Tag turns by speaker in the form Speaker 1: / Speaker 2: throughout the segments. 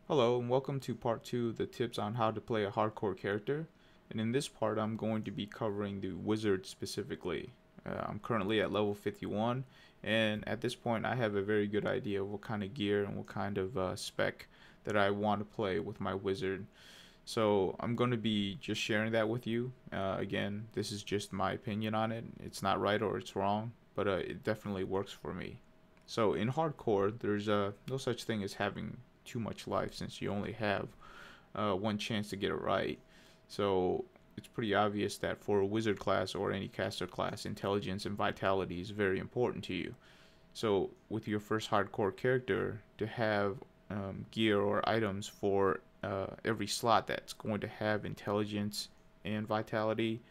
Speaker 1: Hello and welcome to part 2 of the tips on how to play a hardcore character. And in this part I'm going to be covering the wizard specifically. I'm currently at level 51 and at this point I have a very good idea of what kind of gear and what kind of spec that I want to play with my wizard. So I'm going to be just sharing that with you. Again, this is just my opinion on it. It's not right or it's wrong, but it definitely works for me. So in hardcore, there's no such thing as having too much life since you only have one chance to get it right. So it's pretty obvious that for a wizard class or any caster class, intelligence and vitality is very important to you. So with your first hardcore character, to have gear or items for every slot that's going to have intelligence and vitality,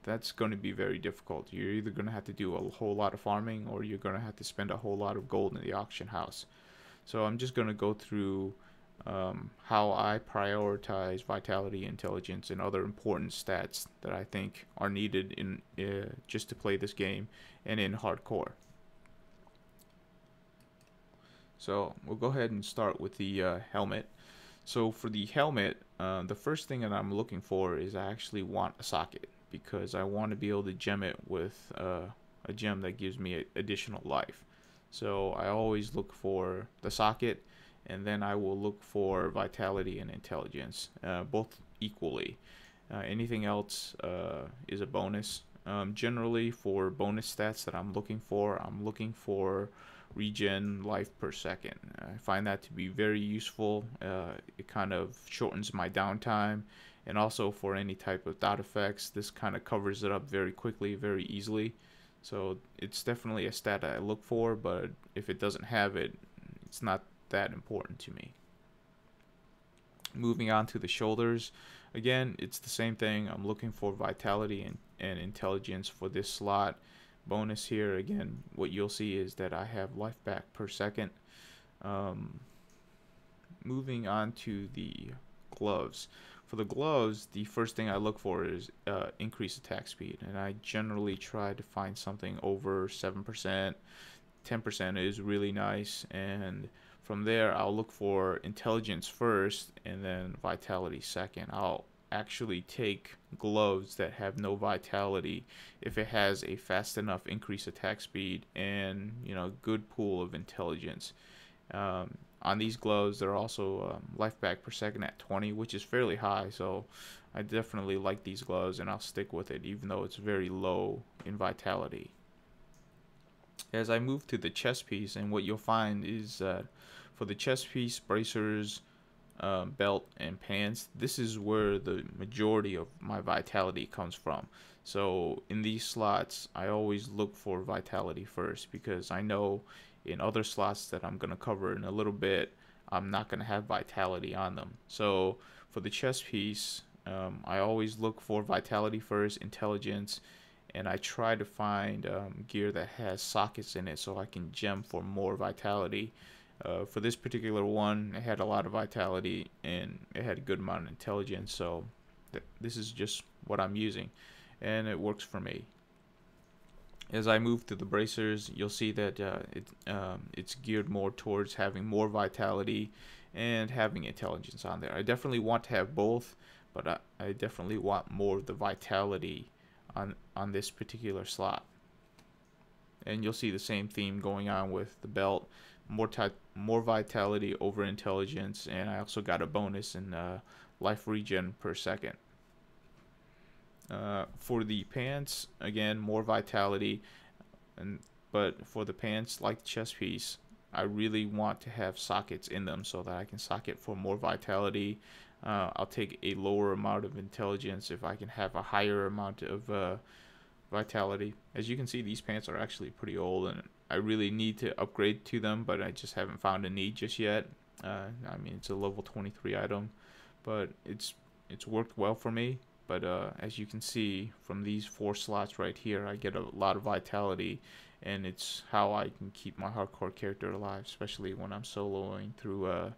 Speaker 1: that's going to be very difficult. You're either going to have to do a whole lot of farming or you're going to have to spend a whole lot of gold in the auction house. So I'm just going to go through how I prioritize vitality, intelligence, and other important stats that I think are needed in just to play this game and in hardcore. So we'll go ahead and start with the helmet. So for the helmet, the first thing that I'm looking for is I actually want a socket because I want to be able to gem it with a gem that gives me additional life. So I always look for the socket, and then I will look for vitality and intelligence, both equally. Anything else is a bonus. Generally, for bonus stats that I'm looking for regen life per second. I find that to be very useful. It kind of shortens my downtime, and also for any type of dot effects, this kind of covers it up very quickly, very easily. So it's definitely a stat that I look for, but if it doesn't have it, it's not that important to me. Moving on to the shoulders, again, it's the same thing. I'm looking for vitality and intelligence for this slot. Bonus here, again, what you'll see is that I have life back per second. Um, Moving on to the gloves. For the gloves, the first thing I look for is increased attack speed, and I generally try to find something over 7%. 10% is really nice, and from there I'll look for intelligence first and then vitality second. I'll actually take gloves that have no vitality if it has a fast enough increased attack speed and good pool of intelligence. On these gloves, they're also life back per second at 20, which is fairly high, so I definitely like these gloves and I'll stick with it even though it's very low in vitality. As I move to the chest piece, and what you'll find is for the chest piece, bracers, belt, and pants, this is where the majority of my vitality comes from. So in these slots, I always look for vitality first because I know in other slots that I'm going to cover in a little bit, I'm not going to have vitality on them. So for the chest piece, I always look for vitality first, intelligence, and I try to find gear that has sockets in it so I can gem for more vitality. For this particular one, it had a lot of vitality and it had a good amount of intelligence, so this is just what I'm using, and it works for me. As I move to the bracers, you'll see that it's geared more towards having more vitality and having intelligence on there. I definitely want to have both, but I definitely want more of the vitality on this particular slot. And you'll see the same theme going on with the belt. More vitality over intelligence, and I also got a bonus in life regen per second. For the pants, again, more vitality, but for the pants, like the chest piece, I really want to have sockets in them so that I can socket for more vitality. I'll take a lower amount of intelligence if I can have a higher amount of vitality. As you can see, these pants are actually pretty old, and I really need to upgrade to them, but I just haven't found a need just yet. I mean, it's a level 23 item, but it's worked well for me. But as you can see from these 4 slots right here, I get a lot of vitality, and it's how I can keep my hardcore character alive, especially when I'm soloing through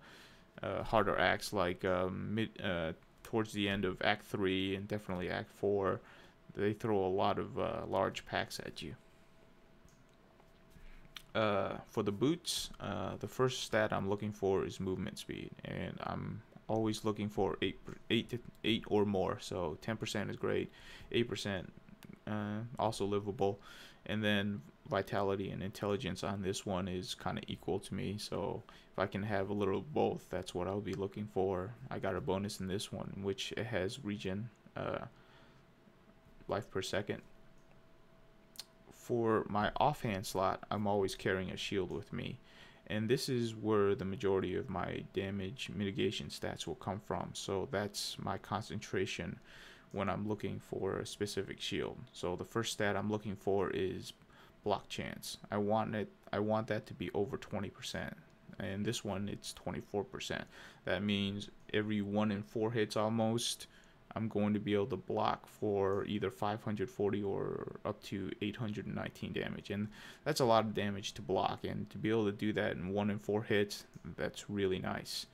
Speaker 1: harder acts like towards the end of Act 3 and definitely Act 4. They throw a lot of large packs at you. For the boots, the first stat I'm looking for is movement speed, and I'm always looking for 8 or more. So 10% is great, 8% also livable, and then vitality and intelligence on this one is kind of equal to me. So if I can have a little of both, that's what I'll be looking for. I got a bonus in this one, which it has regen life per second. For my offhand slot, I'm always carrying a shield with me, and this is where the majority of my damage mitigation stats will come from. So that's my concentration when I'm looking for a specific shield. So the first stat I'm looking for is block chance. I want that to be over 20%, and this one it's 24%. That means every 1 in 4 hits almost, I'm going to be able to block for either 540 or up to 819 damage, and that's a lot of damage to block, and to be able to do that in 1 in 4 hits, that's really nice.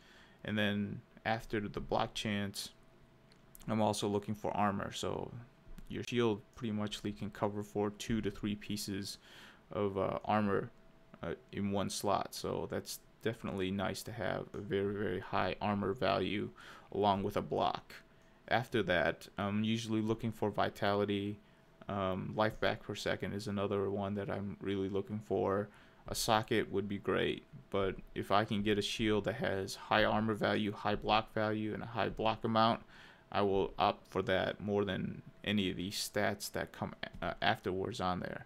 Speaker 1: And then after the block chance, I'm also looking for armor. So your shield pretty much can cover for 2 to 3 pieces of armor in one slot, so that's definitely nice to have a very, very high armor value along with a block. After that, I'm usually looking for vitality. Life back per second is another one that I'm really looking for. A socket would be great, but if I can get a shield that has high armor value, high block value, and a high block amount, I will opt for that more than any of these stats that come afterwards on there.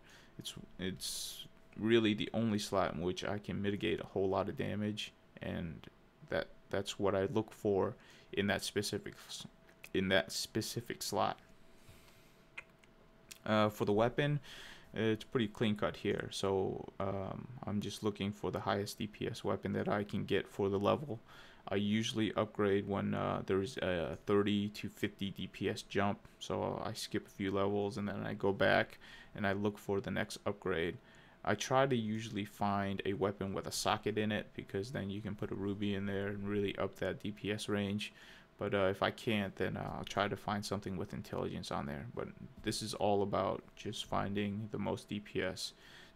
Speaker 1: It's really the only slot in which I can mitigate a whole lot of damage, and that's what I look for in that specific slot. For the weapon, it's pretty clean cut here. So I'm just looking for the highest DPS weapon that I can get for the level. I usually upgrade when there's a 30 to 50 DPS jump. So I skip a few levels and then I go back and I look for the next upgrade. I try to usually find a weapon with a socket in it, because then you can put a ruby in there and really up that DPS range. But if I can't, then I'll try to find something with intelligence on there. But this is all about just finding the most DPS.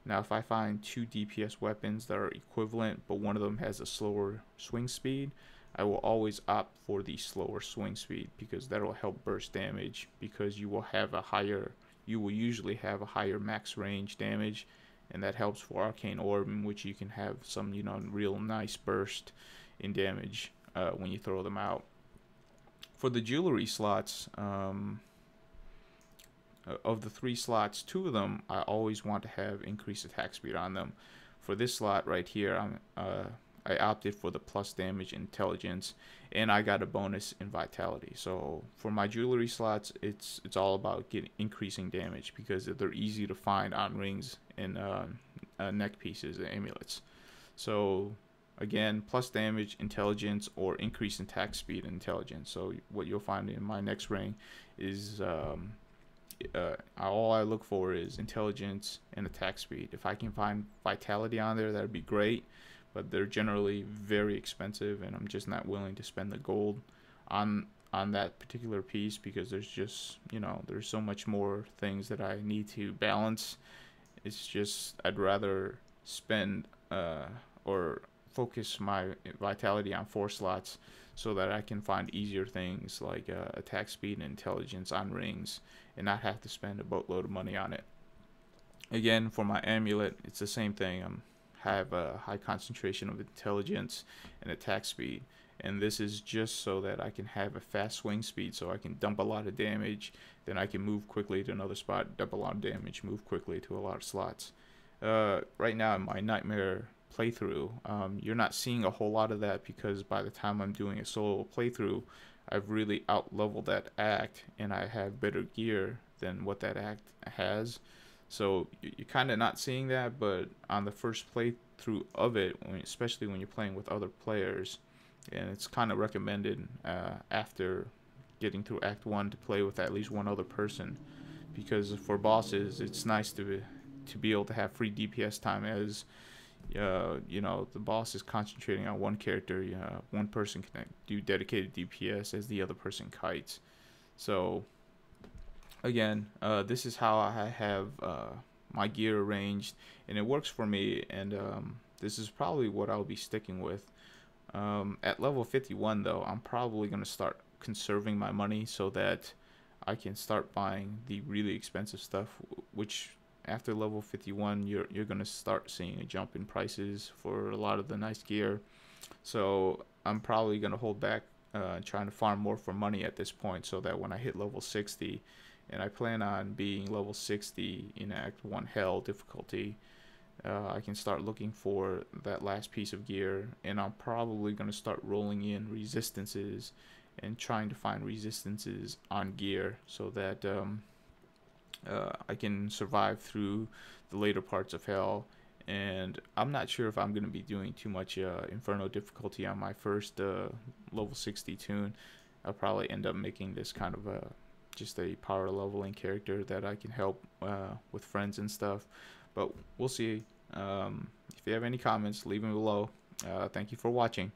Speaker 1: Now, if I find 2 DPS weapons that are equivalent, but one of them has a slower swing speed, I will always opt for the slower swing speed, because that will help burst damage, because you will usually have a higher max range damage, and that helps for Arcane Orb, in which you can have some, real nice burst in damage when you throw them out. For the jewelry slots, of the 3 slots, 2 of them I always want to have increased attack speed on them. For this slot right here, I opted for the plus damage intelligence, and I got a bonus in vitality. So for my jewelry slots, it's all about increasing damage, because they're easy to find on rings and neck pieces and amulets. So again, plus damage, intelligence, or increase in attack speed and intelligence. So what you'll find in my next ring is all I look for is intelligence and attack speed. If I can find vitality on there, that'd be great, but they're generally very expensive, and I'm just not willing to spend the gold on that particular piece, because there's just, there's so much more things that I need to balance. It's just, I'd rather spend or focus my vitality on 4 slots, so that I can find easier things like attack speed and intelligence on rings, and not have to spend a boatload of money on it. Again, for my amulet, it's the same thing. Have a high concentration of intelligence and attack speed, and this is just so that I can have a fast swing speed, so I can dump a lot of damage, then I can move quickly to another spot, dump a lot of damage, move quickly to a lot of slots. Right now in my Nightmare playthrough, you're not seeing a whole lot of that, because by the time I'm doing a solo playthrough, I've really out-leveled that act, and I have better gear than what that act has. So you're kind of not seeing that, but on the first playthrough of it, especially when you're playing with other players, and it's kind of recommended after getting through Act 1 to play with at least one other person, because for bosses, it's nice to be able to have free DPS time, as the boss is concentrating on one character. One person can do dedicated DPS as the other person kites. So again, this is how I have my gear arranged, and it works for me. And this is probably what I'll be sticking with. At level 51, though, I'm probably gonna start conserving my money so that I can start buying the really expensive stuff, which after level 51 you're gonna start seeing a jump in prices for a lot of the nice gear. So I'm probably gonna hold back, trying to farm more for money at this point, so that when I hit level 60, and I plan on being level 60 in Act 1 Hell difficulty, I can start looking for that last piece of gear, and I'm probably going to start rolling in resistances and trying to find resistances on gear so that I can survive through the later parts of Hell. And I'm not sure if I'm going to be doing too much Inferno difficulty on my first level 60 tune. I'll probably end up making this kind of just a power leveling character that I can help with friends and stuff. But we'll see. If you have any comments, leave them below. Thank you for watching.